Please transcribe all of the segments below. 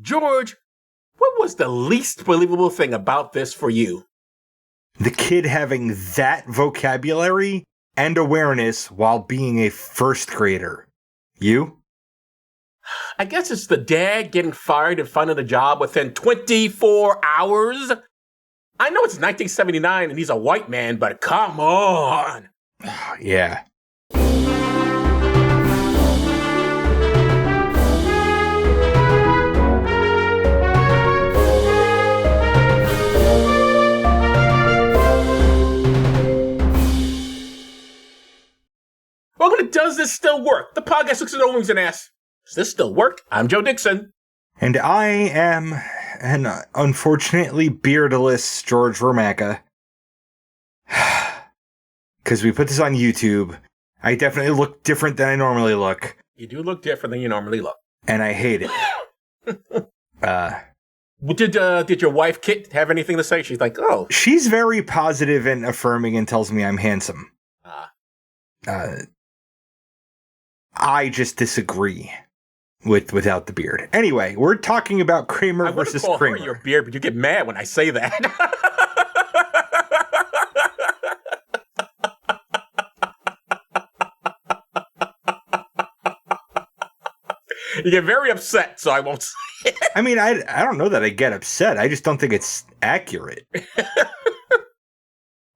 George, what was the least believable thing about this for you? The kid having that vocabulary and awareness while being a first grader. You? I guess it's the dad getting fired and finding a job within 24 hours. I know it's 1979 and he's a white man, but come on. Yeah. Welcome to Does This Still Work? The podcast looks at old movies and asks, does this still work? I'm Joe Dixon. And I am an unfortunately beardless George Romaka. Because we put this on YouTube. I definitely look different than I normally look. You do look different than you normally look. And I hate it. Did your wife, Kit, have anything to say? She's like, oh. She's very positive and affirming and tells me I'm handsome. I just disagree without the beard. Anyway, we're talking about Kramer versus Kramer. I wouldn't call her your beard, but you get mad when I say that. You get very upset, so I won't say it. I mean, I don't know that I get upset. I just don't think it's accurate.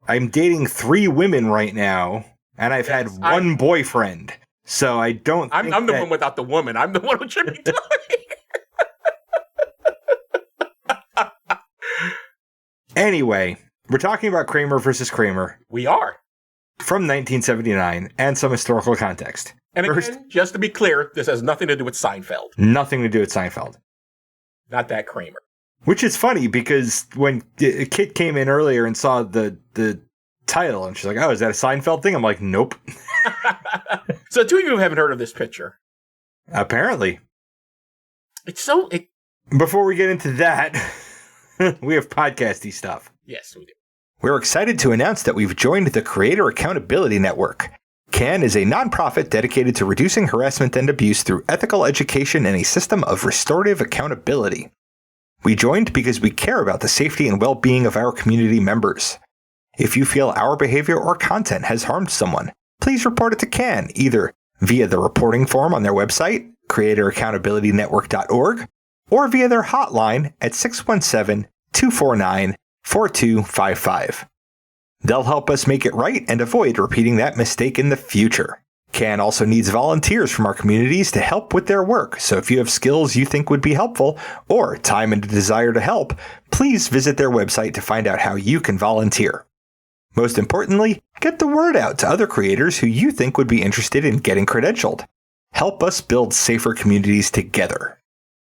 I'm dating 3 women right now, and I've had one boyfriend. So I don't think I'm the one without the woman. I'm the one who should be doing it. Anyway, we're talking about Kramer versus Kramer. We are. From 1979, and some historical context. And again, just to be clear, this has nothing to do with Seinfeld. Nothing to do with Seinfeld. Not that Kramer. Which is funny, because when Kit came in earlier and saw the title, and she's like, oh, is that a Seinfeld thing? I'm like, nope. So 2 of you haven't heard of this picture. Apparently. Before we get into that, we have podcasty stuff. Yes, we do. We're excited to announce that we've joined the Creator Accountability Network. CAN is a nonprofit dedicated to reducing harassment and abuse through ethical education and a system of restorative accountability. We joined because we care about the safety and well-being of our community members. If you feel our behavior or content has harmed someone, please report it to CAN, either via the reporting form on their website, creatoraccountabilitynetwork.org, or via their hotline at 617-249-4255. They'll help us make it right and avoid repeating that mistake in the future. CAN also needs volunteers from our communities to help with their work, so if you have skills you think would be helpful, or time and a desire to help, please visit their website to find out how you can volunteer. Most importantly, get the word out to other creators who you think would be interested in getting credentialed. Help us build safer communities together.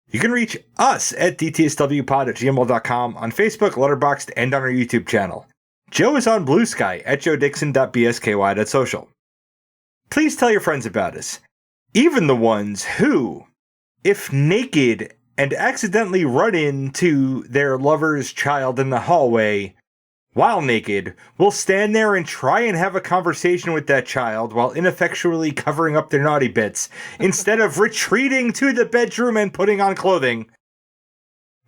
You can reach us at dtswpod@gmail.com, on Facebook, Letterboxd, and on our YouTube channel. Joe is on Blue Sky at joedixon.bsky.social. Please tell your friends about us, even the ones who, if naked and accidentally run into their lover's child in the hallway, while naked, will stand there and try and have a conversation with that child while ineffectually covering up their naughty bits, instead of retreating to the bedroom and putting on clothing.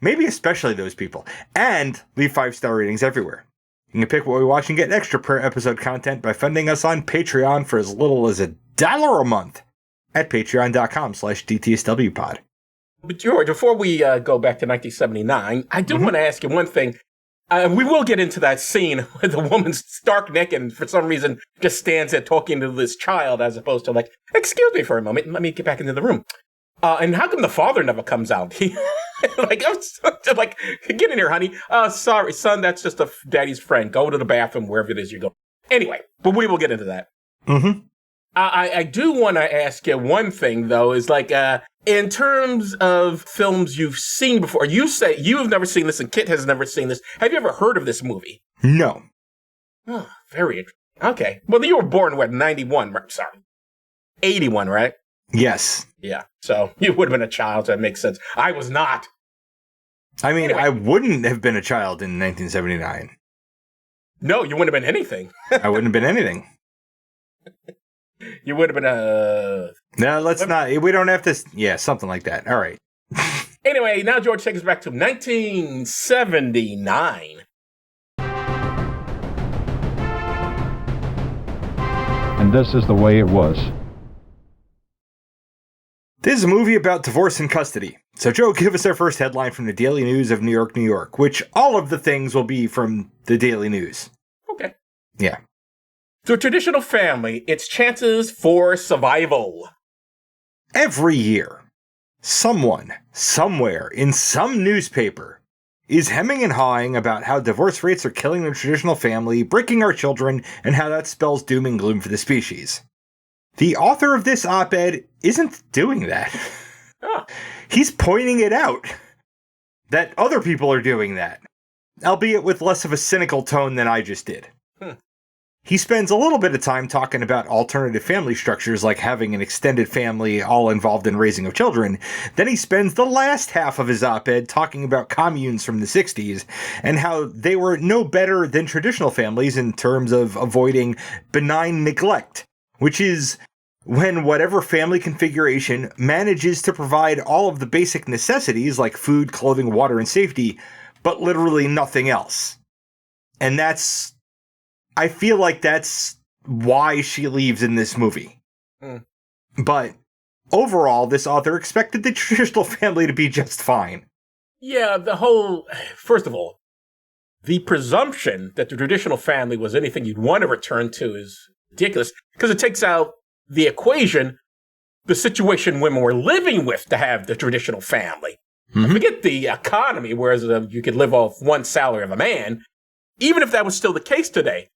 Maybe especially those people. And leave 5-star ratings everywhere. You can pick what we watch and get extra per episode content by funding us on Patreon for as little as $1 a month at patreon.com/DTSWpod. But George, before we go back to 1979, I do want to ask you one thing. We will get into that scene where the woman's stark naked and for some reason just stands there talking to this child as opposed to like, excuse me for a moment, let me get back into the room. And how come the father never comes out? Like, get in here, honey. Sorry, son, that's just daddy's friend. Go to the bathroom, wherever it is you go. Anyway, but we will get into that. Mm-hmm. I do want to ask you one thing, though, is like, in terms of films you've seen before, you say you've never seen this and Kit has never seen this. Have you ever heard of this movie? No. Oh, very interesting. Okay. Well, you were born, what, 91? Sorry. 81, right? Yes. Yeah. So you would have been a child, so that makes sense. I was not. I mean, anyway. I wouldn't have been a child in 1979. No, you wouldn't have been anything. I wouldn't have been anything. You would have been a... No, let's not. We don't have to... Yeah, something like that. All right. Anyway, now George takes us back to 1979. And this is the way it was. This is a movie about divorce and custody. So, Joe, give us our first headline from the Daily News of New York, New York, which all of the things will be from the Daily News. Okay. Yeah. To a traditional family, its chances for survival. Every year, someone, somewhere, in some newspaper, is hemming and hawing about how divorce rates are killing the traditional family, breaking our children, and how that spells doom and gloom for the species. The author of this op-ed isn't doing that. Oh. He's pointing it out. That other people are doing that. Albeit with less of a cynical tone than I just did. He spends a little bit of time talking about alternative family structures like having an extended family all involved in raising of children. Then he spends the last half of his op-ed talking about communes from the 60s and how they were no better than traditional families in terms of avoiding benign neglect, which is when whatever family configuration manages to provide all of the basic necessities like food, clothing, water, and safety, but literally nothing else. And I feel like that's why she leaves in this movie. But overall, this author expected the traditional family to be just fine. Yeah, first of all, the presumption that the traditional family was anything you'd want to return to is ridiculous, because it takes out the equation, the situation women were living with to have the traditional family. Forget the economy, whereas you could live off one salary of a man. Even if that was still the case today,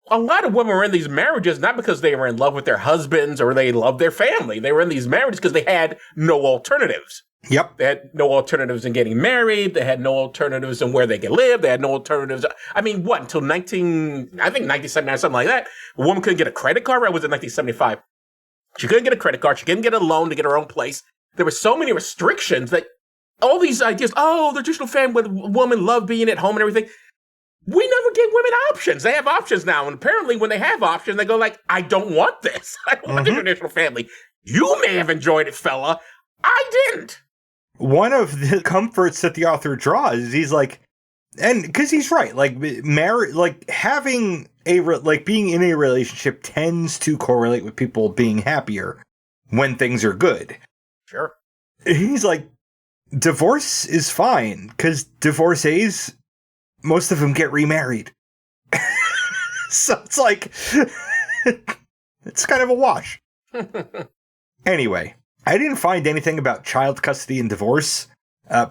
a lot of women were in these marriages not because they were in love with their husbands or they loved their family. They were in these marriages because they had no alternatives. Yep. They had no alternatives in getting married. They had no alternatives in where they could live. They had no alternatives. I mean, until 1979 or something like that, a woman couldn't get a credit card. Right? Was it 1975? She couldn't get a credit card. She couldn't get a loan to get her own place. There were so many restrictions that all these ideas, the traditional family woman loved being at home and everything. We never gave women options. They have options now. And apparently when they have options, they go like, I don't want this. I don't want the traditional family. You may have enjoyed it, fella. I didn't. One of the comforts that the author draws is he's like, and because he's right, like having being in a relationship tends to correlate with people being happier when things are good. Sure. He's like, divorce is fine because divorcees, most of them get remarried. So it's like, it's kind of a wash. Anyway, I didn't find anything about child custody and divorce.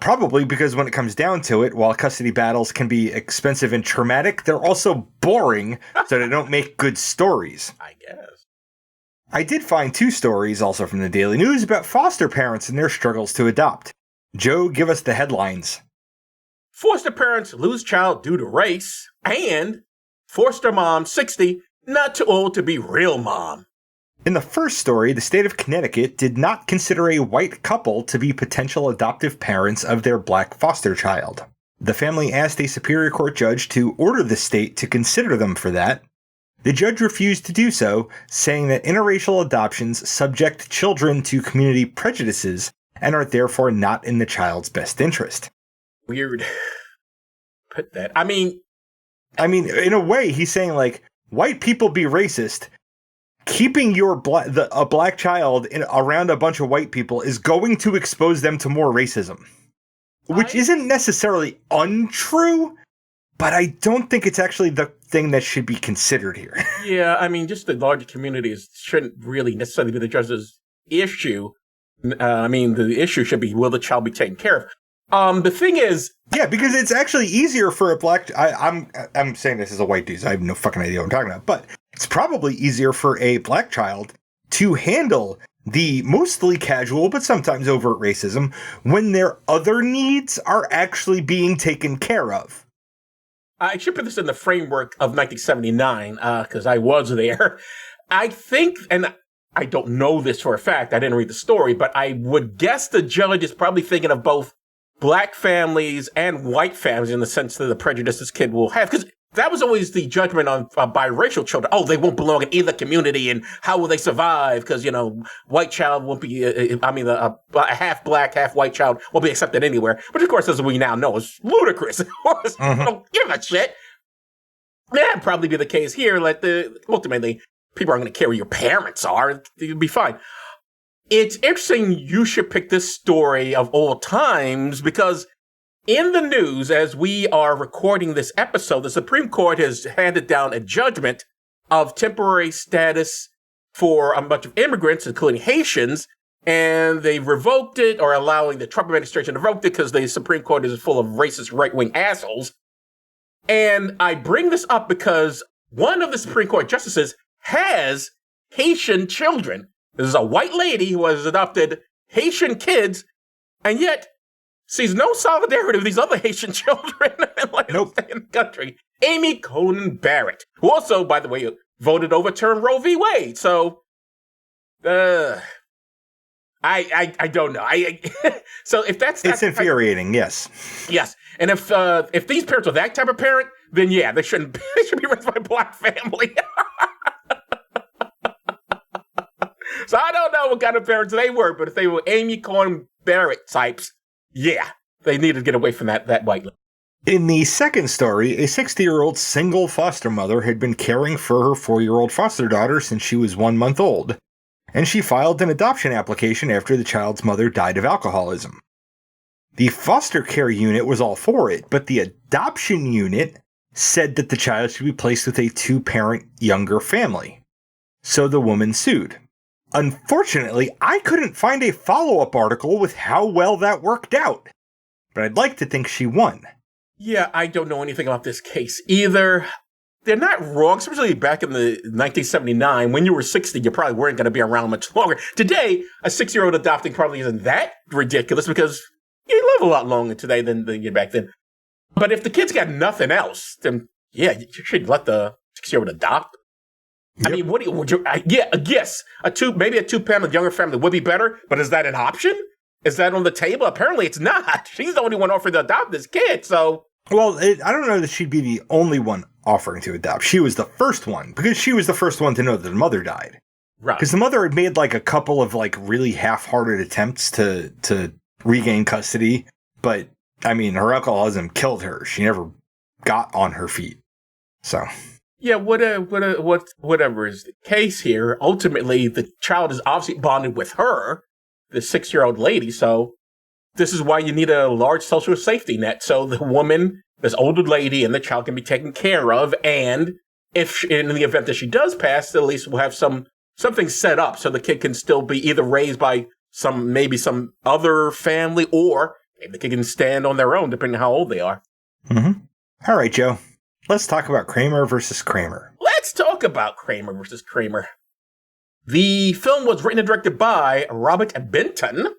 Probably because when it comes down to it, while custody battles can be expensive and traumatic, they're also boring, so they don't make good stories. I guess. I did find 2 stories, also from the Daily News, about foster parents and their struggles to adopt. Joe, give us the headlines. Foster parents lose child due to race, and foster mom 60, not too old to be real mom. In the first story, the state of Connecticut did not consider a white couple to be potential adoptive parents of their black foster child. The family asked a Superior Court judge to order the state to consider them for that. The judge refused to do so, saying that interracial adoptions subject children to community prejudices and are therefore not in the child's best interest. Weird. Put that. I mean, in a way, he's saying, like, white people be racist. Keeping a black child around a bunch of white people is going to expose them to more racism. Which isn't necessarily untrue, but I don't think it's actually the thing that should be considered here. Yeah, I mean, just the larger communities shouldn't really necessarily be the judge's issue. The issue should be, will the child be taken care of? The thing is... Yeah, because it's actually easier for a black... I'm saying this as a white dude, so I have no fucking idea what I'm talking about, but it's probably easier for a black child to handle the mostly casual, but sometimes overt racism when their other needs are actually being taken care of. I should put this in the framework of 1979, because I was there. I think, and I don't know this for a fact, I didn't read the story, but I would guess the judge is probably thinking of both black families and white families in the sense that the prejudice this kid will have. Because that was always the judgment on biracial children. Oh, they won't belong in either community, and how will they survive? Because, white child won't be, a half black, half white child won't be accepted anywhere. But of course, as we now know, it's ludicrous. Don't give a shit. That'd probably be the case here. Ultimately, people aren't going to care who your parents are. You'll be fine. It's interesting you should pick this story of all times because in the news, as we are recording this episode, the Supreme Court has handed down a judgment of temporary status for a bunch of immigrants, including Haitians, and they revoked it or allowing the Trump administration to revoke it because the Supreme Court is full of racist right-wing assholes. And I bring this up because one of the Supreme Court justices has Haitian children. This is a white lady who has adopted Haitian kids, and yet sees no solidarity with these other Haitian children in the country. Amy Coney Barrett, who also, by the way, voted to overturn Roe v. Wade. So, I don't know. So if that's it's infuriating, yes. Yes, and if these parents are that type of parent, then yeah, they should be raised by a black family. So I don't know what kind of parents they were, but if they were Amy Coney Barrett types, yeah, they need to get away from that white lady. In the second story, a 60-year-old single foster mother had been caring for her 4-year-old foster daughter since she was 1 month old, and she filed an adoption application after the child's mother died of alcoholism. The foster care unit was all for it, but the adoption unit said that the child should be placed with a 2-parent younger family. So the woman sued. Unfortunately, I couldn't find a follow-up article with how well that worked out, but I'd like to think she won. Yeah, I don't know anything about this case either. They're not wrong, especially back in the 1979. When you were 60, you probably weren't going to be around much longer. Today, a 6-year-old adopting probably isn't that ridiculous because you live a lot longer today than you did back then. But if the kid's got nothing else, then yeah, you should let the 6-year-old adopt. Yep. I mean, yes, maybe a 2-parent younger family would be better, but is that an option? Is that on the table? Apparently it's not. She's the only one offering to adopt this kid, so. Well, I don't know that she'd be the only one offering to adopt. She was the first one, because she was the first one to know that the mother died. Right. Because the mother had made a couple of really half-hearted attempts to regain custody, but, I mean, her alcoholism killed her. She never got on her feet, so. Yeah, whatever is the case here, ultimately the child is obviously bonded with her, the 6-year-old lady, so this is why you need a large social safety net, so the woman, this older lady, and the child can be taken care of, and if in the event that she does pass, at least we'll have something set up so the kid can still be either raised by some other family, or maybe the kid can stand on their own, depending on how old they are. Mm-hmm. All right, Joe. Let's talk about Kramer versus Kramer. Let's talk about Kramer versus Kramer. The film was written and directed by Robert Benton.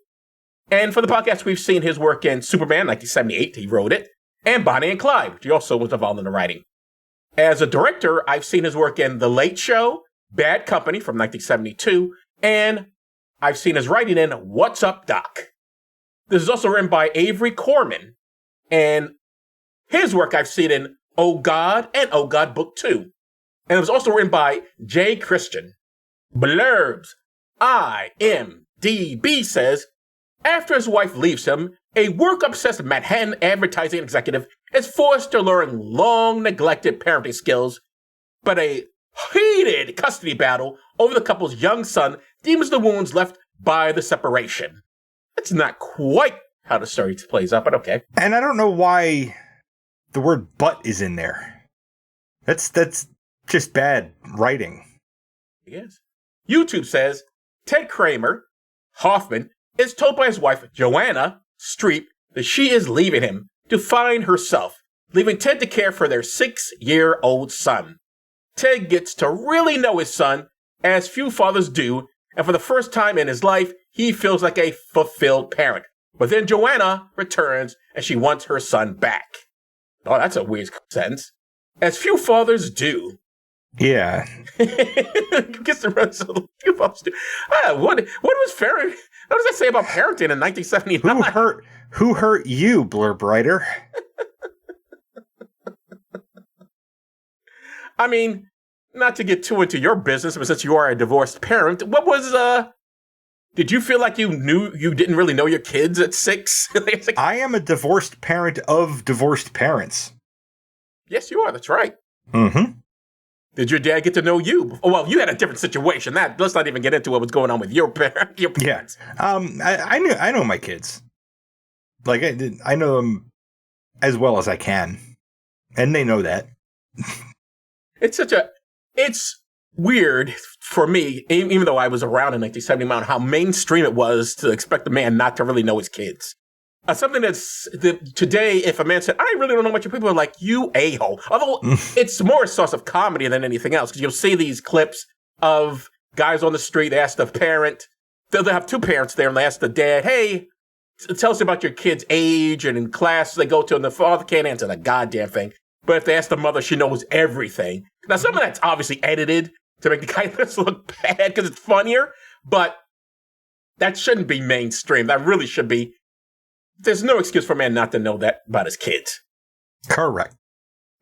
And for the podcast, we've seen his work in Superman, 1978. He wrote it. And Bonnie and Clyde, which he also was involved in the writing. As a director, I've seen his work in The Late Show, Bad Company from 1972. And I've seen his writing in What's Up, Doc? This is also written by Avery Corman. And his work I've seen in Oh God and Oh God Book 2. And it was also written by Jay Christian. Blurbs. IMDb says, after his wife leaves him, a work-obsessed Manhattan advertising executive is forced to learn long-neglected parenting skills, but a heated custody battle over the couple's young son deepens the wounds left by the separation. That's not quite how the story plays out, but okay. And I don't know why the word "but" is in there. That's just bad writing. Yes. YouTube says Ted Kramer, Hoffman, is told by his wife, Joanna Streep, that she is leaving him to find herself, leaving Ted to care for their 6-year-old son. Ted gets to really know his son, as few fathers do, and for the first time in his life, he feels like a fulfilled parent. But then Joanna returns, and she wants her son back. Oh, that's a weird sentence. As few fathers do. Yeah. Gets the rest of the few fathers do. What was fair? What does that say about parenting in 1979? Who hurt you, Blurb Writer? I mean, not to get too into your business, but since you are a divorced parent, what was, did you feel like you didn't really know your kids at 6? I am a divorced parent of divorced parents. Yes, you are. That's right. Mm-hmm. Did your dad get to know you? Oh, well, you had a different situation. Let's not even get into what was going on with your parents. Yeah. I know my kids. Like, I know them as well as I can. And they know that. It's weird for me, even though I was around in 1979, how mainstream it was to expect a man not to really know his kids. Something today, if a man said, I really don't know what your people are like, you a-hole. Although it's more a source of comedy than anything else, because you'll see these clips of guys on the street, they ask the parent, they'll have two parents there, and they ask the dad, hey, tell us about your kid's age and in class they go to, and the father can't answer the goddamn thing. But if they ask the mother, she knows everything. Now, some of that's obviously edited to make the guy look bad because it's funnier, but that shouldn't be mainstream. That really should be. There's no excuse for a man not to know that about his kids. Correct.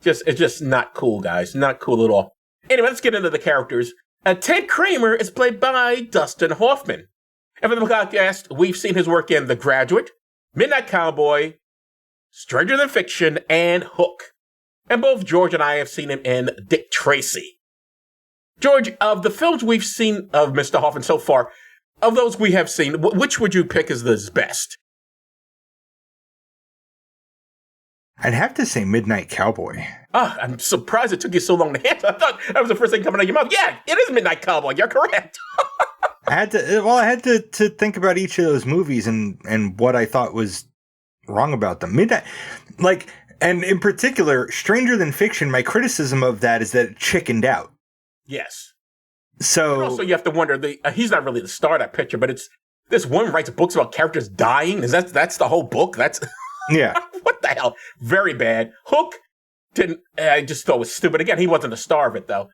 It's just not cool, guys. Not cool at all. Anyway, let's get into the characters. Ted Kramer is played by Dustin Hoffman. And for the podcast, we've seen his work in The Graduate, Midnight Cowboy, Stranger Than Fiction, and Hook. And both George and I have seen him in Dick Tracy. George, of the films we've seen of Mr. Hoffman so far, of those we have seen, which would you pick as the best? I'd have to say Midnight Cowboy. I'm surprised it took you so long to answer. I thought that was the first thing coming out of your mouth. Yeah, it is Midnight Cowboy. You're correct. I had to think about each of those movies and what I thought was wrong about them. And in particular, Stranger Than Fiction, my criticism of that is that it chickened out. Yes. So and also, you have to wonder, he's not really the star of that picture, but it's this woman writes books about characters dying. That's the whole book? That's yeah. What the hell? Very bad. Hook I just thought it was stupid. Again, he wasn't the star of it, though.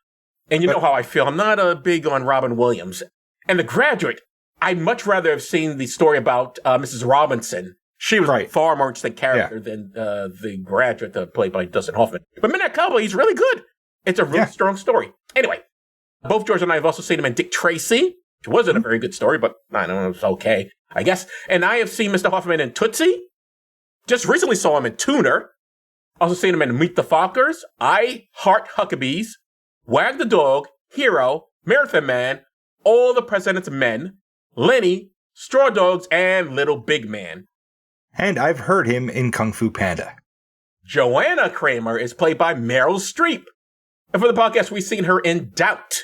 And you know how I feel. I'm not big on Robin Williams. And The Graduate, I'd much rather have seen the story about Mrs. Robinson. She was a far more interesting character than The Graduate, played by Dustin Hoffman. But Midnight Cowboy, he's really good. It's a really strong story. Anyway, both George and I have also seen him in Dick Tracy, which wasn't a very good story, but I don't know, it was okay, I guess. And I have seen Mr. Hoffman in Tootsie. Just recently saw him in Tuner. Also seen him in Meet the Fockers, I Heart Huckabees, Wag the Dog, Hero, Marathon Man, All the President's Men, Lenny, Straw Dogs, and Little Big Man. And I've heard him in Kung Fu Panda. Joanna Kramer is played by Meryl Streep. And for the podcast, we've seen her in Doubt.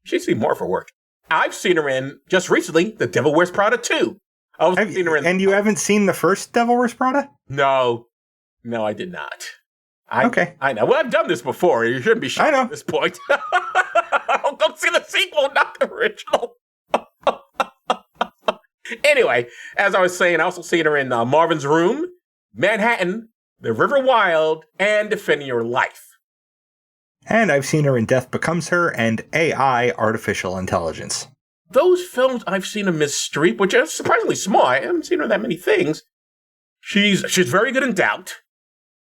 She's seen more of her work. I've seen her in, just recently, The Devil Wears Prada 2. Seen her in. And you haven't seen the first Devil Wears Prada? No, I did not. Okay. I know. Well, I've done this before. You shouldn't be shocked at this point. Don't see the sequel, not the original. Anyway, as I was saying, I also seen her in Marvin's Room, Manhattan, The River Wild, and Defending Your Life. And I've seen her in Death Becomes Her and AI, Artificial Intelligence. Those films I've seen of Miss Streep, which are surprisingly small. I haven't seen her in that many things. She's very good in Doubt.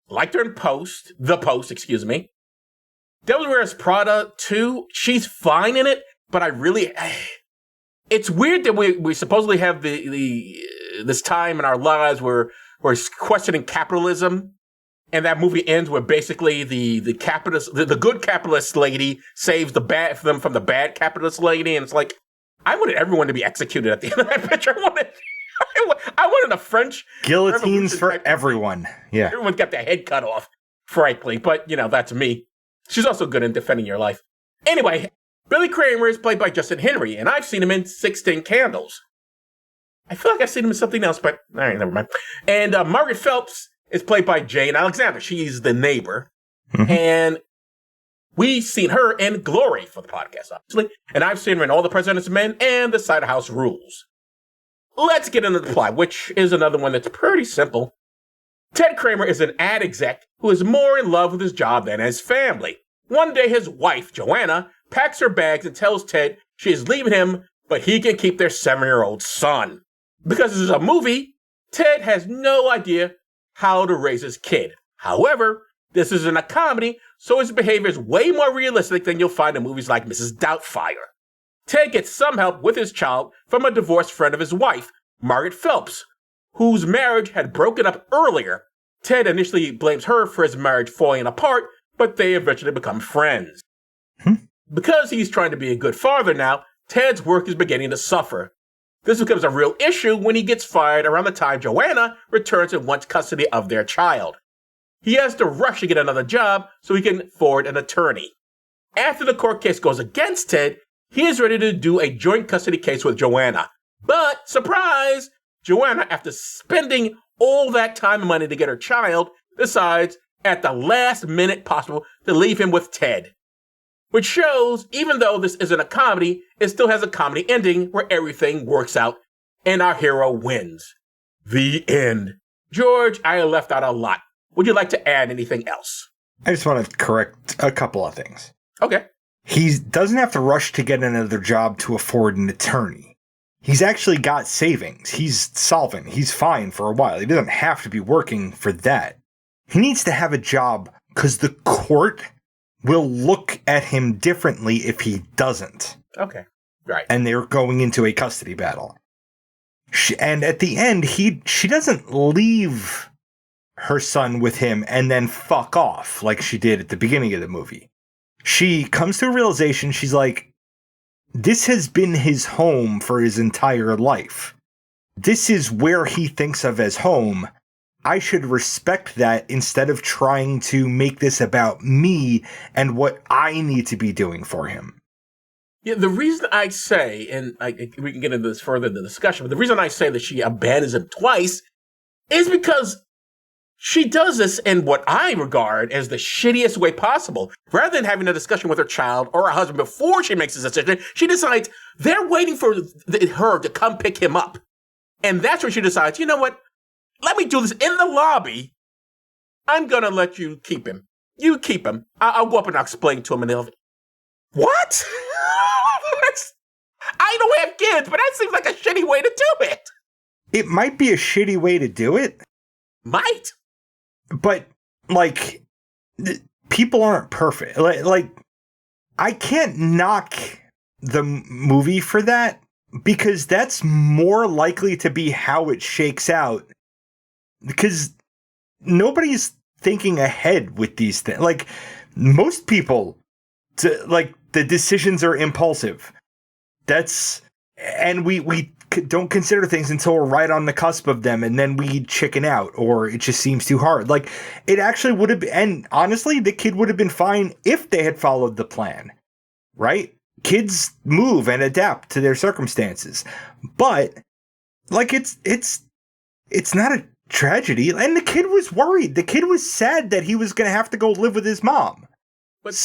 Liked her in The Post, excuse me. Devil Wears Prada 2, she's fine in it, but it's weird that we supposedly have this time in our lives where we're questioning capitalism, and that movie ends where basically the capitalist, the good capitalist lady saves them from the bad capitalist lady, and it's like, I wanted everyone to be executed at the end of that picture. I wanted a French guillotines for everyone. Yeah, everyone got their head cut off, frankly. But that's me. She's also good in Defending Your Life. Anyway, Billy Kramer is played by Justin Henry, and I've seen him in 16 Candles. I feel like I've seen him in something else, but all right, never mind. And Margaret Phelps is played by Jane Alexander. She's the neighbor, and we've seen her in Glory for the podcast, obviously. And I've seen her in All the President's Men and The Cider House Rules. Let's get into the plot, which is another one that's pretty simple. Ted Kramer is an ad exec who is more in love with his job than his family. One day, his wife, Joanna, packs her bags and tells Ted she is leaving him, but he can keep their 7-year-old son. Because this is a movie, Ted has no idea how to raise his kid. However, This isn't a comedy, so his behavior is way more realistic than you'll find in movies like Mrs. Doubtfire. Ted gets some help with his child from a divorced friend of his wife, Margaret Phelps, whose marriage had broken up earlier. Ted initially blames her for his marriage falling apart, but they eventually become friends. Because he's trying to be a good father now, Ted's work is beginning to suffer. This becomes a real issue when he gets fired around the time Joanna returns and wants custody of their child. He has to rush to get another job so he can afford an attorney. After the court case goes against Ted, he is ready to do a joint custody case with Joanna. But, surprise, Joanna, after spending all that time and money to get her child, decides at the last minute possible to leave him with Ted. Which shows, even though this isn't a comedy, it still has a comedy ending where everything works out and our hero wins. The end. George, I left out a lot. Would you like to add anything else? I just want to correct a couple of things. Okay. He doesn't have to rush to get another job to afford an attorney. He's actually got savings. He's solvent. He's fine for a while. He doesn't have to be working for that. He needs to have a job because the court will look at him differently if he doesn't. Okay. Right. And they're going into a custody battle. And at the end, she doesn't leave her son with him and then fuck off like she did at the beginning of the movie. She comes to a realization, she's like, this has been his home for his entire life. This is where he thinks of as home. I should respect that instead of trying to make this about me and what I need to be doing for him. Yeah, the reason I say, and we can get into this further in the discussion, but the reason I say that she abandons him twice is because she does this in what I regard as the shittiest way possible. Rather than having a discussion with her child or her husband before she makes this decision, she decides they're waiting for her to come pick him up. And that's where she decides, you know what? Let me do this in the lobby. I'm going to let you keep him. You keep him. I'll go up and I'll explain to him in the elevator. What? I don't have kids, but that seems like a shitty way to do it. It might be a shitty way to do it. Might. But, like, people aren't perfect. Like, I can't knock the movie for that because that's more likely to be how it shakes out. Because nobody's thinking ahead with these things. Like, most people, like, the decisions are impulsive. And we don't consider things until we're right on the cusp of them, and then we chicken out, or it just seems too hard. Like, it actually would have been, and honestly, the kid would have been fine if they had followed the plan, right? Kids move and adapt to their circumstances. But, like, it's not a tragedy, and the kid was worried. The kid was sad that he was going to have to go live with his mom. But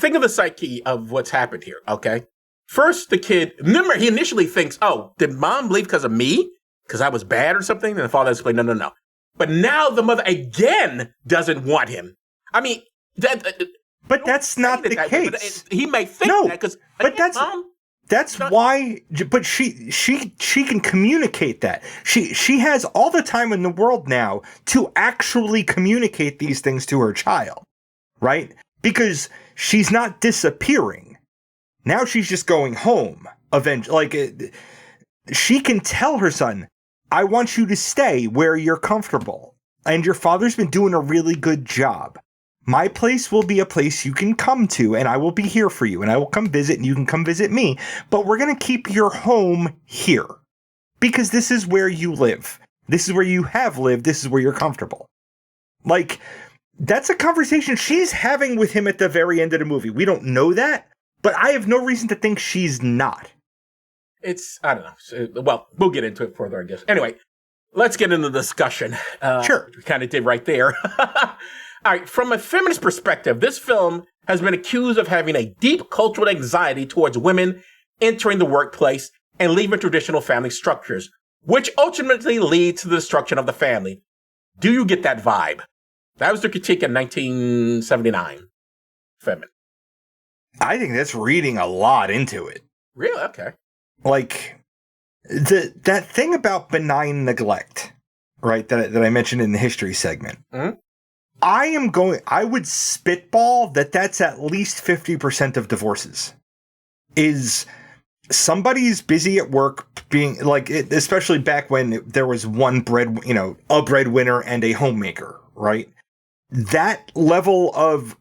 think of the psyche of what's happened here, okay? First, the kid, remember, he initially thinks, oh, did mom leave because of me? Because I was bad or something? And the father explained, no. But now the mother again doesn't want him. I mean, but that's not the case. But he may think that because, but that's why. But she can communicate that. She has all the time in the world now to actually communicate these things to her child, right? Because she's not disappearing. Now she's just going home. Eventually, she can tell her son, I want you to stay where you're comfortable. And your father's been doing a really good job. My place will be a place you can come to, and I will be here for you, and I will come visit, and you can come visit me. But we're going to keep your home here. Because this is where you live. This is where you have lived. This is where you're comfortable. Like, that's a conversation she's having with him at the very end of the movie. We don't know that. But I have no reason to think she's not. I don't know. Well, we'll get into it further, I guess. Anyway, let's get into the discussion. Sure. We kind of did right there. All right, from a feminist perspective, this film has been accused of having a deep cultural anxiety towards women entering the workplace and leaving traditional family structures, which ultimately leads to the destruction of the family. Do you get that vibe? That was the critique in 1979. Feminine. I think that's reading a lot into it. Really? Okay. Like, that thing about benign neglect, right, that I mentioned in the history segment. Mm-hmm. I would spitball that's at least 50% of divorces. Is somebody's busy at work being like, especially back when there was one a breadwinner and a homemaker, right? That level of,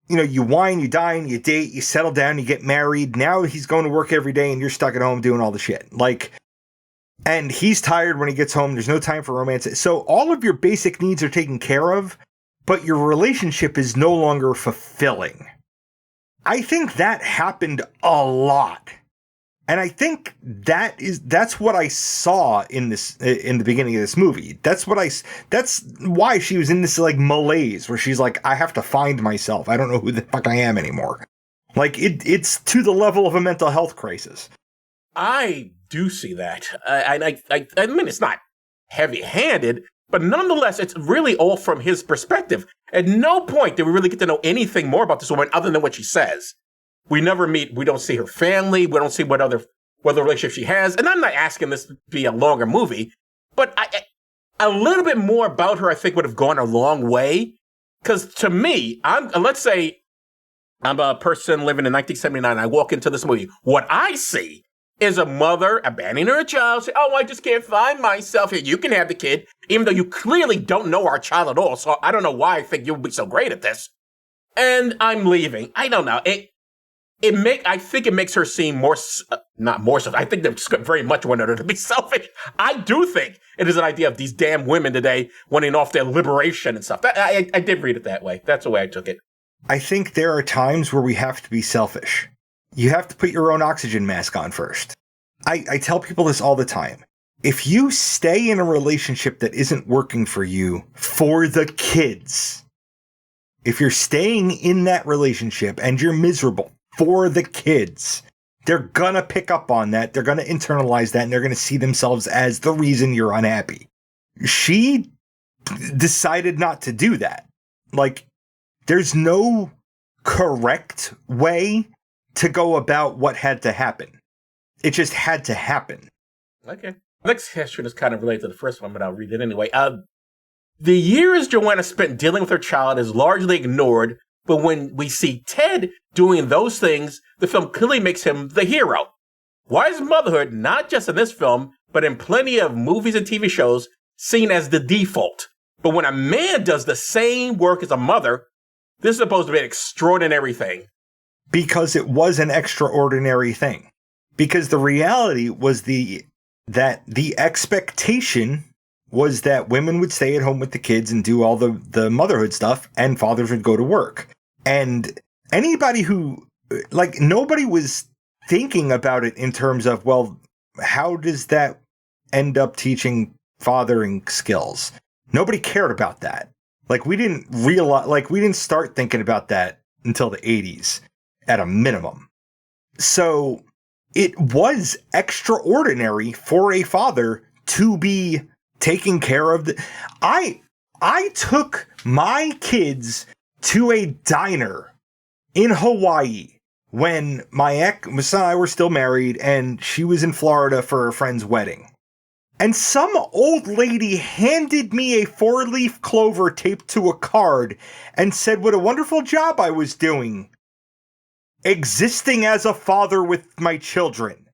you wine, you dine, you date, you settle down, you get married. Now he's going to work every day and you're stuck at home doing all the shit. Like, and he's tired when he gets home. There's no time for romance. So all of your basic needs are taken care of, but your relationship is no longer fulfilling. I think that happened a lot. And I think that's what I saw in the beginning of this movie. That's why she was in this like malaise where she's like, I have to find myself. I don't know who the fuck I am anymore. Like it's to the level of a mental health crisis. I do see that. I mean, it's not heavy-handed, but nonetheless, it's really all from his perspective. At no point did we really get to know anything more about this woman other than what she says. We never meet, we don't see her family, we don't see what other relationship she has. And I'm not asking this to be a longer movie, but a little bit more about her, I think, would have gone a long way. Because to me, let's say I'm a person living in 1979, I walk into this movie. What I see is a mother abandoning her child, say, oh, I just can't find myself here. You can have the kid, even though you clearly don't know our child at all. So I don't know why I think you'll be so great at this. And I'm leaving. I don't know. I think it makes her seem not more so. I think the script very much wanted her to be selfish. I do think it is an idea of these damn women today wanting off their liberation and stuff. I did read it that way. That's the way I took it. I think there are times where we have to be selfish. You have to put your own oxygen mask on first. I tell people this all the time. If you stay in a relationship that isn't working for you for the kids, if you're staying in that relationship and you're miserable for the kids, they're gonna pick up on that. They're gonna internalize that and they're gonna see themselves as the reason you're unhappy. She decided not to do that. Like, there's no correct way to go about what had to happen. It just had to happen. Okay. Next question is kind of related to the first one, but I'll read it anyway. The years Joanna spent dealing with her child is largely ignored, but when we see Ted doing those things, the film clearly makes him the hero. Why is motherhood, not just in this film, but in plenty of movies and TV shows, seen as the default? But when a man does the same work as a mother, this is supposed to be an extraordinary thing. Because it was an extraordinary thing. Because the reality was that the expectation was that women would stay at home with the kids and do all the motherhood stuff, and fathers would go to work. And anybody who, like, nobody was thinking about it in terms of, well, how does that end up teaching fathering skills? Nobody cared about that. Like, we didn't start thinking about that until the 80s at a minimum. So it was extraordinary for a father to be taking care of I took my kids to a diner in Hawaii when my son and I were still married and she was in Florida for a friend's wedding. And some old lady handed me a 4-leaf clover taped to a card and said what a wonderful job I was doing existing as a father with my children.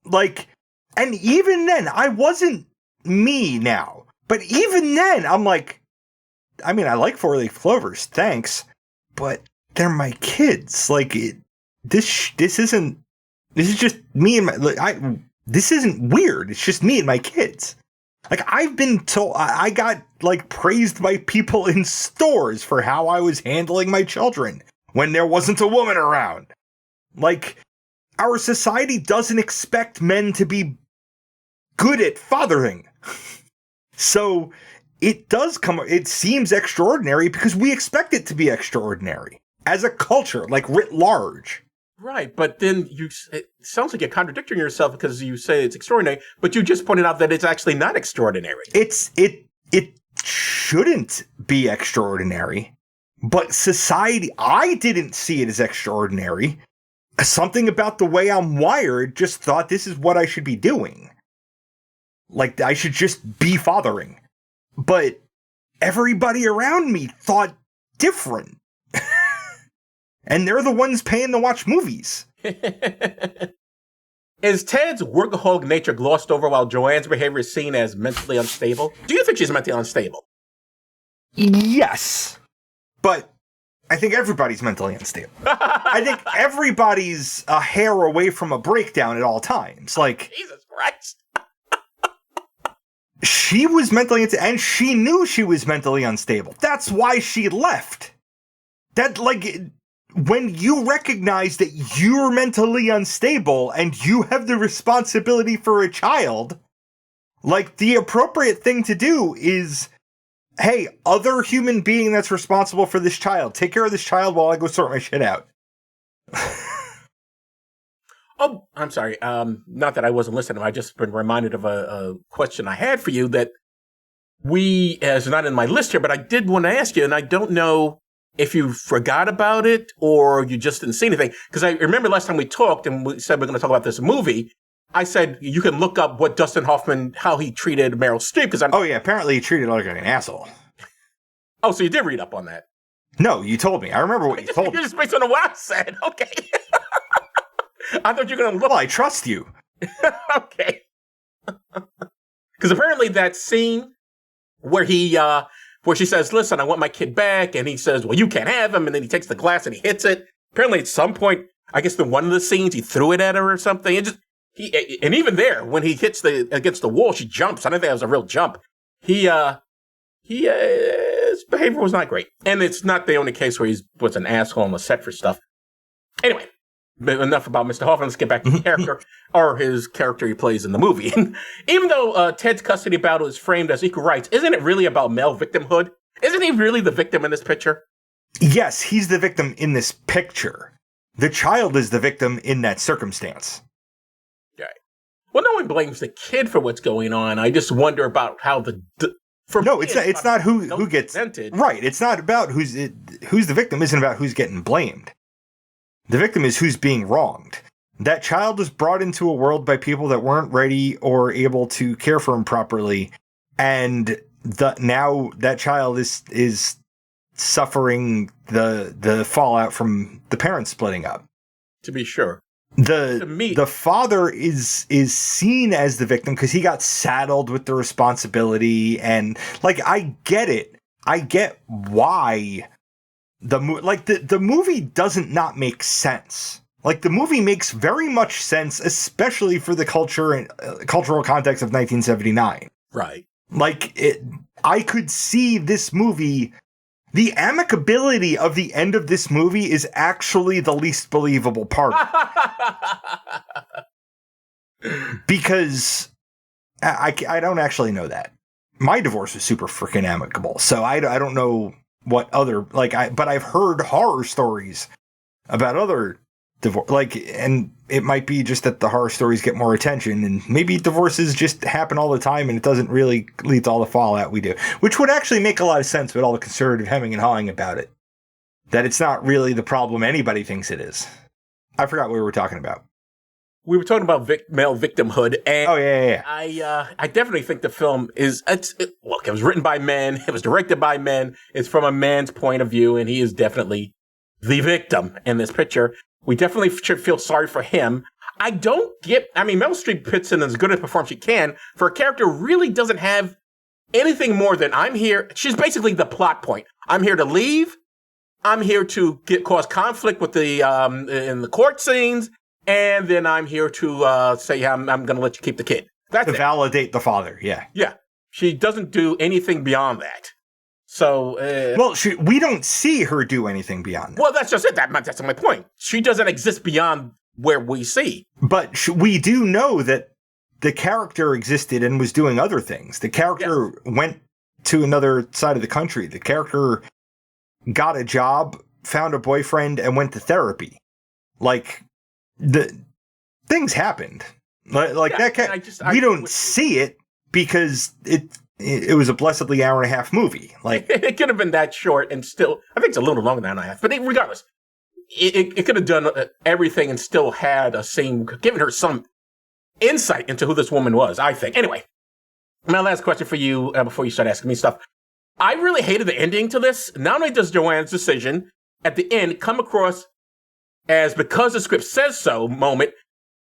Like, and even then, I wasn't me now. But even then, I'm like, I mean, I like 4-leaf clovers, thanks. But they're my kids. Like, this is just me and my, this isn't weird. It's just me and my kids. Like, I've been told, I got, like, praised by people in stores for how I was handling my children when there wasn't a woman around. Like, our society doesn't expect men to be good at fathering. So it seems extraordinary because we expect it to be extraordinary as a culture, like writ large. Right, but then it sounds like you're contradicting yourself because you say it's extraordinary, but you just pointed out that it's actually not extraordinary. It shouldn't be extraordinary, but society, I didn't see it as extraordinary. Something about the way I'm wired just thought this is what I should be doing. Like, I should just be fathering. But everybody around me thought different. And they're the ones paying to watch movies. Is Ted's workaholic nature glossed over while Joanne's behavior is seen as mentally unstable? Do you think she's mentally unstable? Yes. But I think everybody's mentally unstable. I think everybody's a hair away from a breakdown at all times. Like, Jesus Christ. she was mentally unstable, and she knew she was mentally unstable. That's why she left. That, like, when you recognize that you're mentally unstable and you have the responsibility for a child, like, the appropriate thing to do is, hey, other human being that's responsible for this child, take care of this child while I go sort my shit out. Oh, I'm sorry. Not that I wasn't listening. I just been reminded of a question I had for you that is not in my list here, but I did want to ask you, and I don't know if you forgot about it or you just didn't see anything. Because I remember last time we talked and we said we're going to talk about this movie, I said you can look up what Dustin Hoffman, how he treated Meryl Streep. Because oh yeah, apparently he treated her like an asshole. Oh, so you did read up on that? No, you told me. I remember what you told me. You're just based on what I said. Okay. I thought you were going to look. Well, I trust you. Okay. Because apparently that scene where where she says, listen, I want my kid back. And he says, well, you can't have him. And then he takes the glass and he hits it. Apparently at some point, I guess in one of the scenes, he threw it at her or something. And even there, when he hits against the wall, she jumps. I don't think that was a real jump. His behavior was not great. And it's not the only case where he was an asshole on the set for stuff. Anyway, enough about Mr. Hoffman. Let's get back to the character, or his character he plays in the movie. Even though Ted's custody battle is framed as equal rights, isn't it really about male victimhood? Isn't he really the victim in this picture? Yes, he's the victim in this picture. The child is the victim in that circumstance. Right. Well, no one blames the kid for what's going on. I just wonder about how it's not who gets presented. Right. It's not about who's the victim. Isn't about who's getting blamed. The victim is who's being wronged. That child was brought into a world by people that weren't ready or able to care for him properly, and now that child is suffering the fallout from the parents splitting up. To be sure. The father is seen as the victim because he got saddled with the responsibility, and like, I get it. I get why the movie doesn't not make sense. Like, the movie makes very much sense, especially for the culture and cultural context of 1979. Right. Like, I could see this movie. The amicability of the end of this movie is actually the least believable part. Because I don't actually know that. My divorce was super freaking amicable, so I don't know what other, but I've heard horror stories about other divorce, and it might be just that the horror stories get more attention, and maybe divorces just happen all the time and it doesn't really lead to all the fallout we do, which would actually make a lot of sense with all the conservative hemming and hawing about it. That it's not really the problem anybody thinks it is. I forgot what we were talking about. We were talking about male victimhood, and oh yeah. I definitely think the film look, it was written by men, it was directed by men, it's from a man's point of view, and he is definitely the victim in this picture. We definitely should feel sorry for him. Meryl Streep puts in as good a performance she can for a character who really doesn't have anything more than I'm here. She's basically the plot point. I'm here to leave. I'm here to cause conflict with in the court scenes. And then I'm here to say, I'm going to let you keep the kid. That's to validate the father, yeah. Yeah. She doesn't do anything beyond that. So, we don't see her do anything beyond that. Well, that's just it. That's my point. She doesn't exist beyond where we see. But we do know that the character existed and was doing other things. The character went to another side of the country. The character got a job, found a boyfriend, and went to therapy. Like, the things happened. We don't see it because it was a blessedly hour and a half movie. Like, it could have been that short and still, I think it's a little longer than an hour and a half. But regardless, it could have done everything and still had a scene, given her some insight into who this woman was, I think. Anyway, my last question for you before you start asking me stuff. I really hated the ending to this. Not only does Joanne's decision at the end come across as because the script says so moment,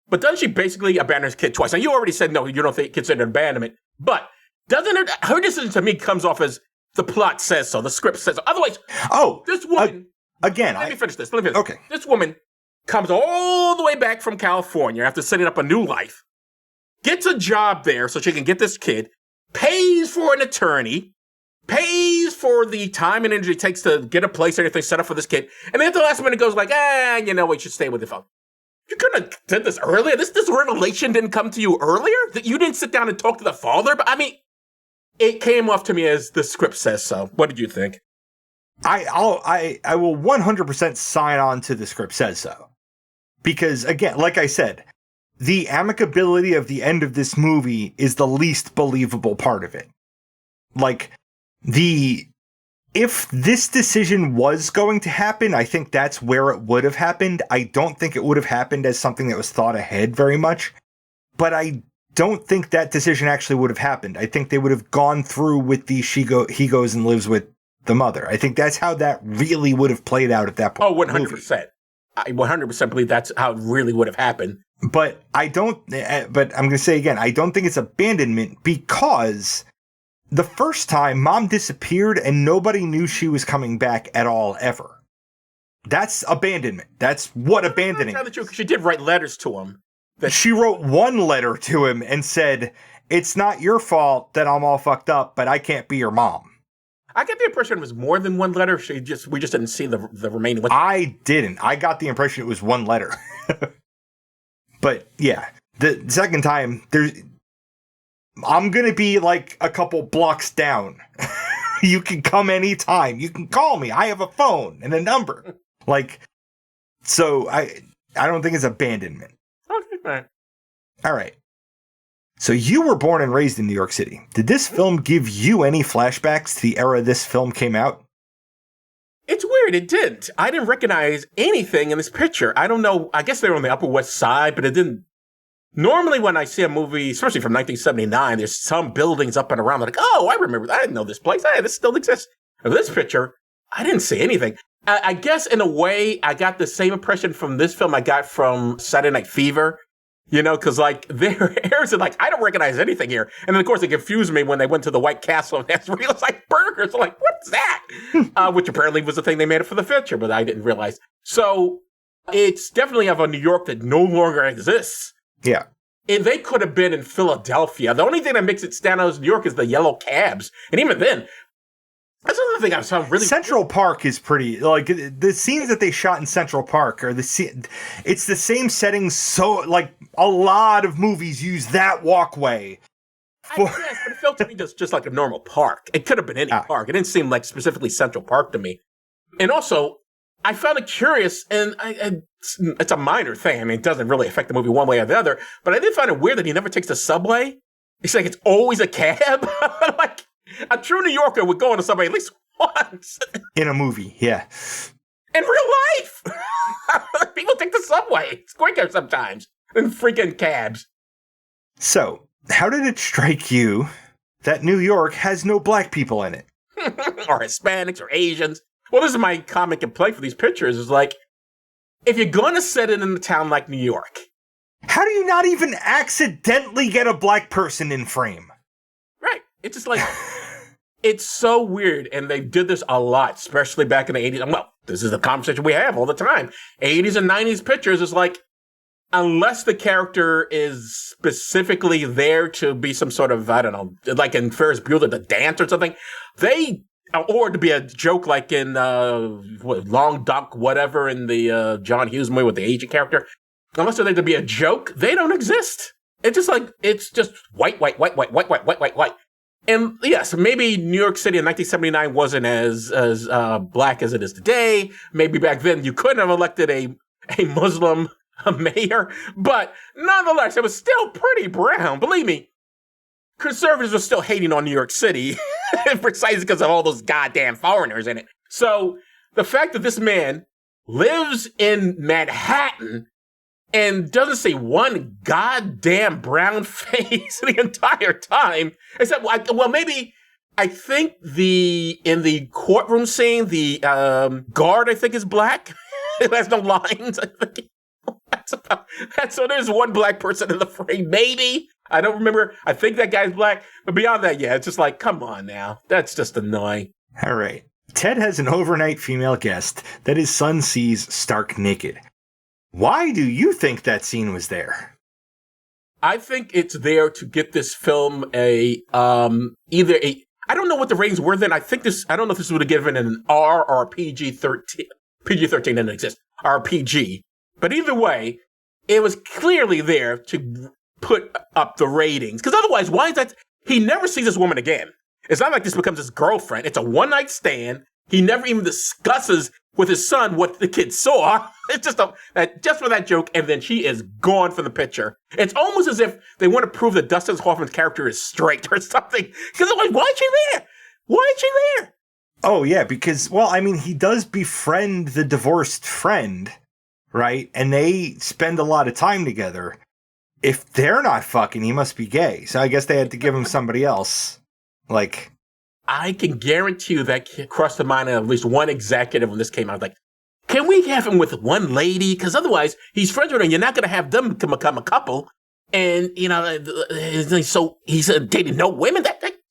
but doesn't she basically abandon her kid twice? Now, you already said no, you don't consider it abandonment, but doesn't her decision to me comes off as the plot says so, the script says so. Otherwise, this woman... Let me finish this. Okay. This woman comes all the way back from California after setting up a new life, gets a job there so she can get this kid, pays for an attorney, pays for the time and energy it takes to get a place and everything set up for this kid, and then at the last minute goes like, you know what, you should stay with the phone. You couldn't have did this earlier? This revelation didn't come to you earlier? That you didn't sit down and talk to the father? But I mean, it came off to me as the script says so. What did you think? I will 100% sign on to the script says so. Because, again, like I said, the amicability of the end of this movie is the least believable part of it. Like, if this decision was going to happen, I think that's where it would have happened. I don't think it would have happened as something that was thought ahead very much. But I don't think that decision actually would have happened. I think they would have gone through with the he goes and lives with the mother. I think that's how that really would have played out at that point. Oh, 100%. I 100% believe that's how it really would have happened. But I'm going to say again, I don't think it's abandonment because the first time Mom disappeared and nobody knew she was coming back at all ever. That's abandonment. That's what abandoning is. She did write letters to him. She wrote one letter to him and said, "It's not your fault that I'm all fucked up, but I can't be your mom." I get the impression it was more than one letter. We just didn't see the remaining one. I didn't. I got the impression it was one letter. But yeah, the second time, I'm going to be like a couple blocks down. You can come anytime. You can call me. I have a phone and a number. So I don't think it's abandonment. Okay, man. All right. So you were born and raised in New York City. Did this film give you any flashbacks to the era this film came out? It's weird. It didn't. I didn't recognize anything in this picture. I don't know. I guess they were on the Upper West Side, but it didn't. Normally when I see a movie, especially from 1979, there's some buildings up and around. Like, oh, I remember. I didn't know this place. Hey, this still exists. But this picture, I didn't see anything. I guess in a way, I got the same impression from this film I got from Saturday Night Fever. You know, because, their hairs are I don't recognize anything here. And then, of course, it confused me when they went to the White Castle and that's real. It's like burgers. I'm like, what's that? Which apparently was the thing they made it for the picture, but I didn't realize. So it's definitely of a New York that no longer exists. Yeah. And they could have been in Philadelphia. The only thing that makes it stand out as New York is the yellow cabs. And even then, that's another thing I found really... Central Park is pretty... the scenes that they shot in Central Park are it's the same setting, so, a lot of movies use that walkway. I guess, but it felt to me just like a normal park. It could have been any park. It didn't seem like specifically Central Park to me. And also, I found it curious, and it's a minor thing. I mean, it doesn't really affect the movie one way or the other, but I did find it weird that he never takes the subway. It's like it's always a cab. A true New Yorker would go on a subway at least once. In a movie, yeah. In real life! People take the subway. It's quicker sometimes than freaking cabs. So, how did it strike you that New York has no black people in it? Or Hispanics or Asians. Well, this is my comic complaint for these pictures. Is if you're going to set it in a town like New York. How do you not even accidentally get a black person in frame? Right. It's just it's so weird, and they did this a lot, especially back in the 80s. Well, this is the conversation we have all the time. 80s and 90s pictures is unless the character is specifically there to be some sort of, I don't know, like in Ferris Bueller, the dance or something, or to be a joke like in Long Duck, whatever, in the John Hughes movie with the Asian character, unless they're there to be a joke, they don't exist. It's just white. And yes, maybe New York City in 1979 wasn't as black as it is today. Maybe back then you couldn't have elected a Muslim mayor, but nonetheless, it was still pretty brown. Believe me, conservatives were still hating on New York City, precisely because of all those goddamn foreigners in it. So the fact that this man lives in Manhattan and doesn't say one goddamn brown face the entire time. Except, well, maybe I think in the courtroom scene, the guard, I think, is black. It has no lines, I think. So there's one black person in the frame, maybe. I don't remember. I think that guy's black. But beyond that, yeah, it's just like, come on now. That's just annoying. All right. Ted has an overnight female guest that his son sees stark naked. Why do you think that scene was there? I think it's there to get this film either a... I don't know what the ratings were then. I don't know if this would have given an R or a PG-13. PG-13 didn't exist. RPG. But either way, it was clearly there to put up the ratings. Because otherwise, why is that? He never sees this woman again. It's not like this becomes his girlfriend. It's a one-night stand. He never even discusses with his son what the kid saw. It's just for that joke, and then she is gone from the picture. It's almost as if they want to prove that Dustin Hoffman's character is straight or something. Because I'm like, why is she there? Why is she there? Oh, yeah, because, well, I mean, he does befriend the divorced friend, right? And they spend a lot of time together. If they're not fucking, he must be gay. So I guess they had to give him somebody else. Like, I can guarantee you that crossed the mind of at least one executive when this came out. Like, can we have him with one lady? Because otherwise, he's friends with her, and you're not going to have them become a couple. And, so he's dating no women?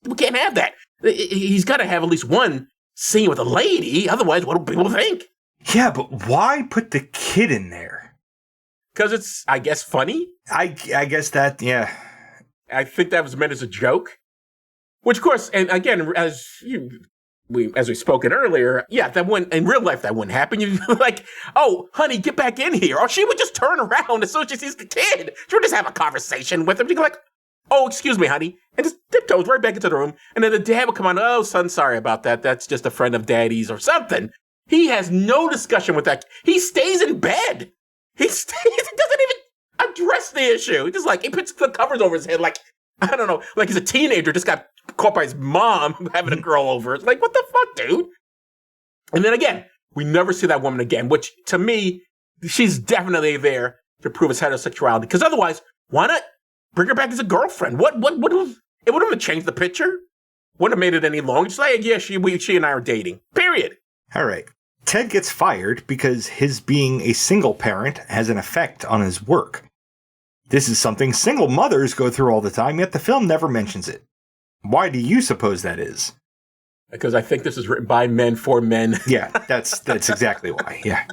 We can't have that. He's got to have at least one scene with a lady. Otherwise, what do people think? Yeah, but why put the kid in there? Because it's, I guess, funny. I guess that, yeah. I think that was meant as a joke. Which, of course, and again, as we spoken earlier, yeah, that wouldn't, in real life, that wouldn't happen. You'd be like, oh, honey, get back in here. Or she would just turn around as soon as she sees the kid. She would just have a conversation with him. She'd be like, oh, excuse me, honey. And just tiptoes right back into the room. And then the dad would come on, oh, son, sorry about that. That's just a friend of daddy's or something. He has no discussion with that. He stays in bed. He doesn't even address the issue. He just he puts the covers over his head like, I don't know, like he's a teenager, just got caught by his mom having a girl over. It's like, what the fuck, dude? And then again, we never see that woman again, which to me, she's definitely there to prove his heterosexuality. Because otherwise, why not bring her back as a girlfriend? It wouldn't have changed the picture. Wouldn't have made it any longer. Just like, yeah, she and I are dating. Period. All right. Ted gets fired because his being a single parent has an effect on his work. This is something single mothers go through all the time, yet the film never mentions it. Why do you suppose that is? Because I think this is written by men for men. Yeah, that's exactly why. Yeah.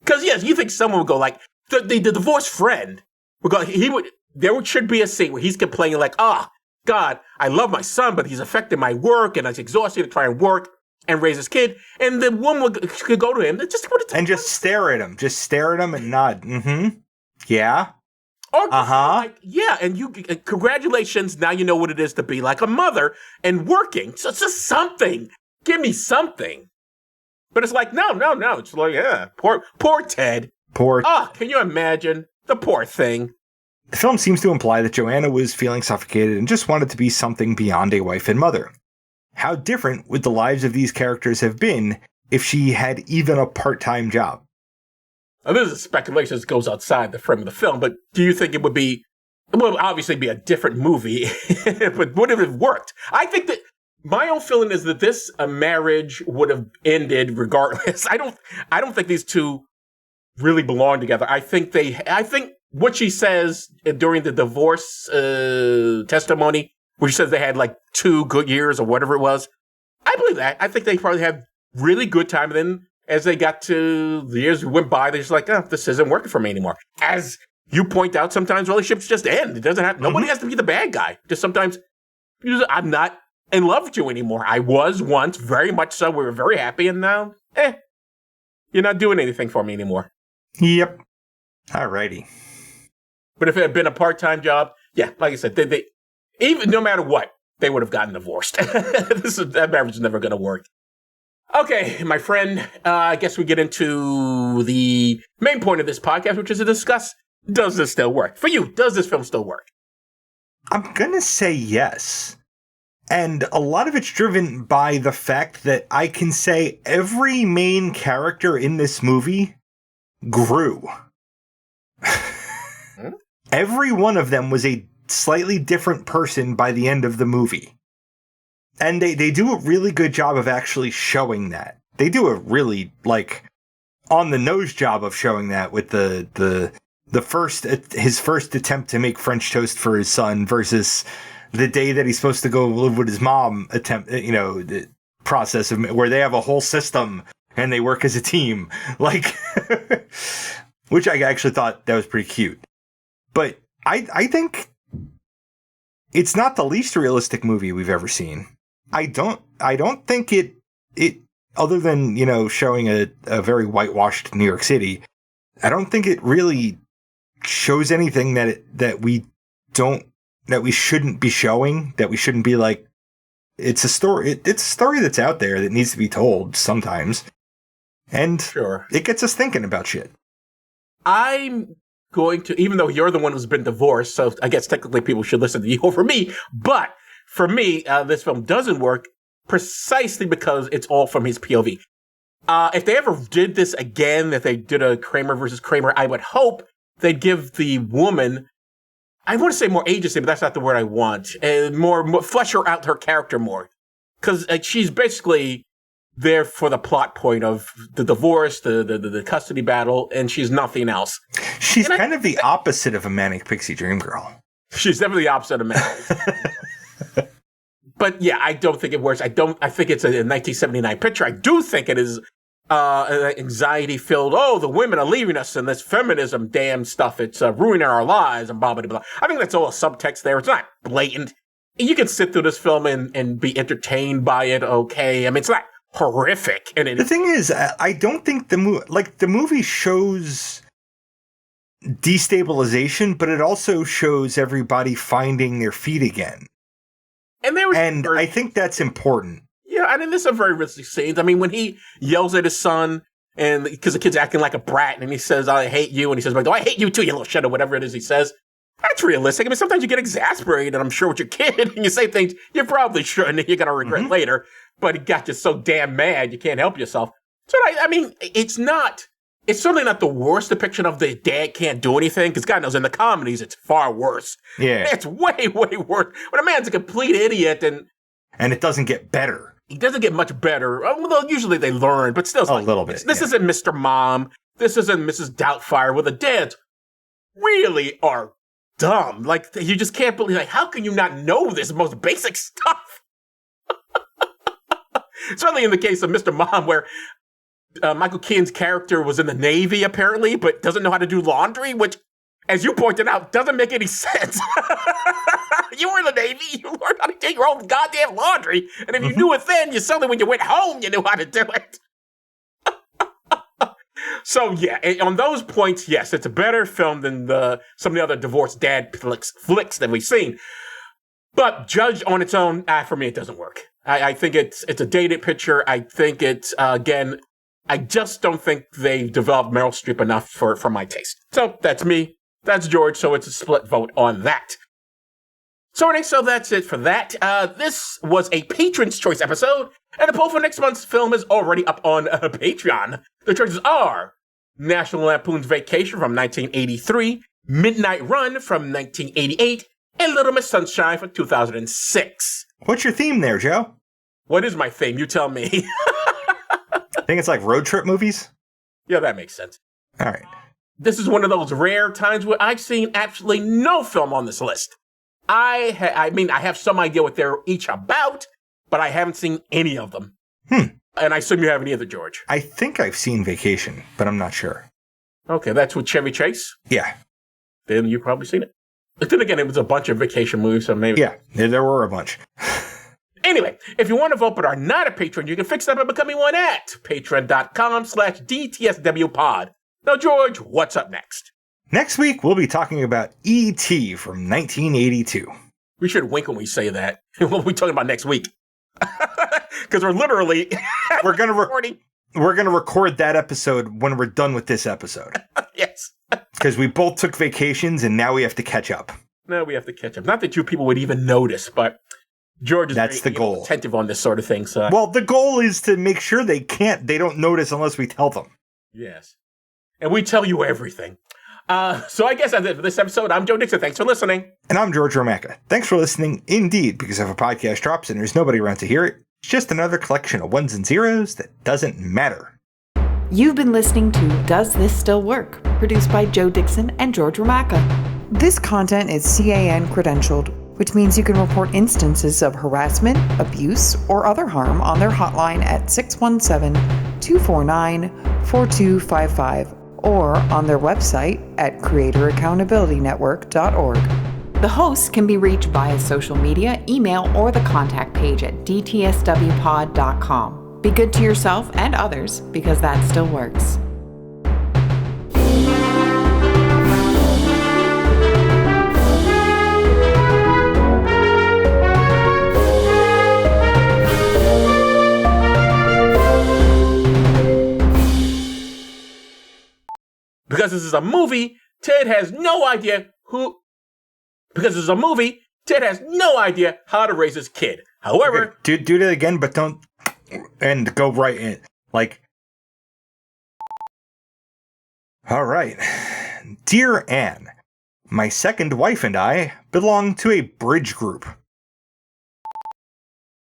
Because yes, you think someone would go like the divorced friend would go. There should be a scene where he's complaining like, God, I love my son, but he's affecting my work, and I'm exhausted to try and work and raise his kid. And the woman could go to him and just stare at him and nod. Mm-hmm. Yeah. Or yeah, and you congratulations. Now you know what it is to be like a mother and working. So it's just something. Give me something. But it's like no. It's like yeah, poor Ted. Can you imagine the poor thing? The film seems to imply that Joanna was feeling suffocated and just wanted to be something beyond a wife and mother. How different would the lives of these characters have been if she had even a part-time job? Now, this is speculation that goes outside the frame of the film, but do you think it would obviously be a different movie, but would it have worked? I think that my own feeling is that this marriage would have ended regardless. I don't think these two really belong together. I think what she says during the divorce testimony, where she says they had like 2 good years or whatever it was, I believe that. I think they probably had really good time. And then as they got to the years went by, they're just like, this isn't working for me anymore. As you point out, sometimes relationships just end. It doesn't have, nobody has to be the bad guy. Just sometimes, I'm not in love with you anymore. I was once, very much so. We were very happy, and now, you're not doing anything for me anymore. Yep. Alrighty. But if it had been a part-time job, yeah, like I said, they even no matter what, they would have gotten divorced. That marriage is never going to work. Okay, my friend, I guess we get into the main point of this podcast, which is to discuss, does this still work? For you, does this film still work? I'm going to say yes. And a lot of it's driven by the fact that I can say every main character in this movie grew. Every one of them was a slightly different person by the end of the movie. And they do a really good job of actually showing that. They do a really, like, on-the-nose job of showing that with his first attempt to make French toast for his son versus the day that he's supposed to go live with his mom the process of where they have a whole system and they work as a team, like, which I actually thought that was pretty cute. But I think it's not the least realistic movie we've ever seen. I don't think it other than, showing a very whitewashed New York City, I don't think it really shows anything that we shouldn't be showing, that we shouldn't be like, it's a story. It's a story that's out there that needs to be told sometimes. And sure, it gets us thinking about shit. I'm going to, even though you're the one who's been divorced, so I guess technically people should listen to you over me, but for me, this film doesn't work precisely because it's all from his POV. If they ever did this again, if they did a Kramer versus Kramer, I would hope they'd give the woman, I want to say more agency, but that's not the word I want, and more flesh her out her character more. Because she's basically there for the plot point of the divorce, the custody battle, and she's nothing else. She's kind of the opposite of a Manic Pixie Dream Girl. She's definitely the opposite of Manic. But yeah, I don't think it works. I think it's a 1979 picture. I do think it is anxiety-filled, the women are leaving us and this feminism damn stuff, it's ruining our lives and blah, blah, blah. I think that's all a subtext there. It's not blatant. You can sit through this film and be entertained by it, okay? I mean, it's not horrific. The thing is, I don't think the movie shows destabilization, but it also shows everybody finding their feet again. And I think that's important. Yeah, I mean, there's some very realistic scenes. I mean, when he yells at his son, and because the kid's acting like a brat, and he says, I hate you, and he says, oh, I hate you too, you little shit, or whatever it is he says. That's realistic. I mean, sometimes you get exasperated, I'm sure, with your kid, and you say things you probably shouldn't, and you're going to regret later, but it got you so damn mad, you can't help yourself. So, I mean, it's certainly not the worst depiction of the dad can't do anything, because God knows in the comedies, it's far worse. Yeah. It's way, way worse. When a man's a complete idiot and it doesn't get better. He doesn't get much better. Although usually they learn, but still. A little bit. This isn't Mr. Mom. This isn't Mrs. Doubtfire, where the dads really are dumb. Like, you just can't believe, like, how can you not know this most basic stuff? Certainly in the case of Mr. Mom, where Michael Keaton's character was in the Navy, apparently, but doesn't know how to do laundry, which, as you pointed out, doesn't make any sense. You were in the Navy, you learned how to do your own goddamn laundry, and if you knew it then, you suddenly, when you went home, you knew how to do it. So, yeah, on those points, yes, it's a better film than some of the other divorced dad flicks that we've seen. But judged on its own, for me, it doesn't work. I think it's a dated picture. I think it's, again, I just don't think they've developed Meryl Streep enough for my taste. So that's me. That's George. So it's a split vote on that. So that's it for that. This was a Patron's Choice episode, and the poll for next month's film is already up on Patreon. The choices are National Lampoon's Vacation from 1983, Midnight Run from 1988, and Little Miss Sunshine from 2006. What's your theme there, Joe? What is my theme? You tell me. I think it's like road trip movies? Yeah, that makes sense. All right. This is one of those rare times where I've seen absolutely no film on this list. I have some idea what they're each about, but I haven't seen any of them. And I assume you haven't either, George. I think I've seen Vacation, but I'm not sure. Okay, that's with Chevy Chase? Yeah. Then you've probably seen it. But then again, it was a bunch of vacation movies, so maybe. Yeah, there were a bunch. Anyway, if you want to vote but are not a patron, you can fix that by becoming one at patreon.com/DTSWpod. Now, George, what's up next? Next week, we'll be talking about E.T. from 1982. We should wink when we say that. We'll be talking about next week. Because we're literally we're gonna record that episode when we're done with this episode. Yes. Because we both took vacations and now we have to catch up. No, we have to catch up. Not that you people would even notice, but George is That's the goal. Attentive on this sort of thing. So. Well, the goal is to make sure they don't notice unless we tell them. Yes. And we tell you everything. So I guess that's it for this episode. I'm Joe Dixon. Thanks for listening. And I'm George Romaka. Thanks for listening indeed, because if a podcast drops and there's nobody around to hear it, it's just another collection of ones and zeros that doesn't matter. You've been listening to Does This Still Work? Produced by Joe Dixon and George Romaka. This content is CAN credentialed, which means you can report instances of harassment, abuse, or other harm on their hotline at 617-249-4255 or on their website at creatoraccountabilitynetwork.org. The hosts can be reached via social media, email, or the contact page at dtswpod.com. Be good to yourself and others, because that still works. Because this is a movie, Ted has no idea how to raise his kid. However... Okay, do that again, but don't... And go right in. All right. Dear Anne, my second wife and I belong to a bridge group.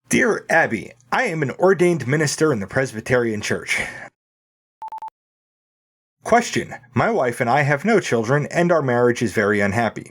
Dear Abby, I am an ordained minister in the Presbyterian Church. Question, my wife and I have no children and our marriage is very unhappy.